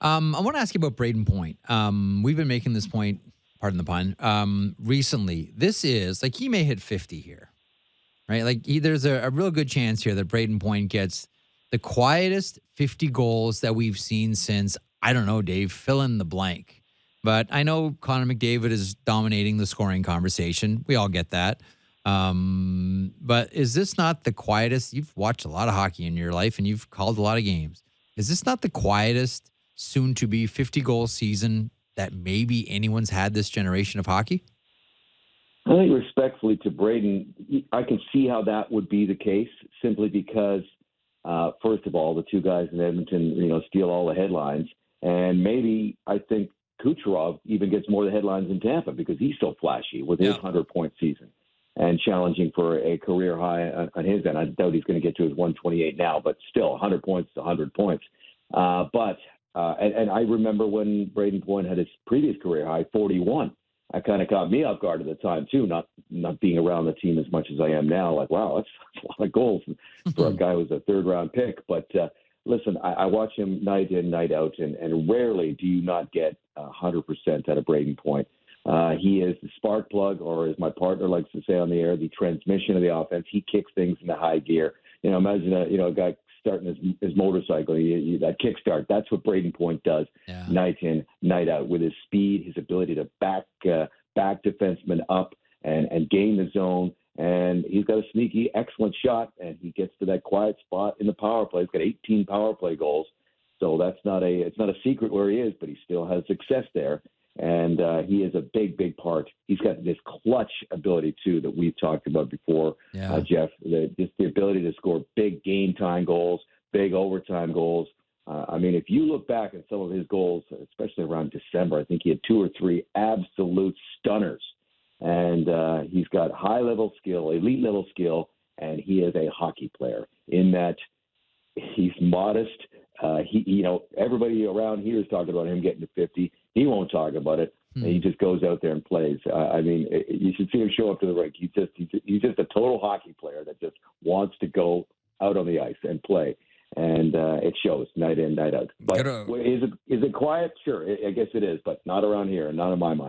I want to ask you about Brayden Point. We've been making this point, pardon the pun, recently. This is like he may hit 50 here, right? Like there's a real good chance here that Brayden Point gets the quietest 50 goals that we've seen since, I don't know, Dave, fill in the blank. But I know Connor McDavid is dominating the scoring conversation. We all get that. But is this not the quietest? You've watched a lot of hockey in your life and you've called a lot of games. Is this not the quietest, soon to be 50 goal season that maybe anyone's had this generation of hockey? I think respectfully to Brayden, I can see how that would be the case simply because, first of all, the two guys in Edmonton, steal all the headlines. And maybe I think Kucherov even gets more of the headlines in Tampa because he's so flashy with his 100-point season and challenging for a career high on his end. I doubt he's going to get to his 128 now, but still 100 points to 100 points. And I remember when Brayden Point had his previous career high, 41. That kind of caught me off guard at the time, too, not being around the team as much as I am now. Like, wow, that's a lot of goals for a guy who was a third-round pick. But listen, I watch him night in, night out, and rarely do you not get 100% out of Brayden Point. He is the spark plug, or as my partner likes to say on the air, the transmission of the offense. He kicks things into high gear. Imagine a guy starting his motorcycle, that kickstart. That's what Brayden Point does night in, night out with his speed, his ability to back defensemen up and gain the zone. And he's got a sneaky, excellent shot, and he gets to that quiet spot in the power play. He's got 18 power play goals, so it's not a secret where he is, but he still has success there. And he is a big, big part. He's got this clutch ability, too, that we've talked about before, Jeff. Just the ability to score big game-time goals, big overtime goals. If you look back at some of his goals, especially around December, I think he had 2 or 3 absolute stunners. And he's got high-level skill, elite-level skill, and he is a hockey player in that he's modest. Everybody around here is talking about him getting to 50. He won't talk about it. And he just goes out there and plays. You should see him show up to the rink. He's just a total hockey player that just wants to go out on the ice and play. And it shows night in, night out. But is it quiet? Sure, I guess it is, but not around here, not in my mind.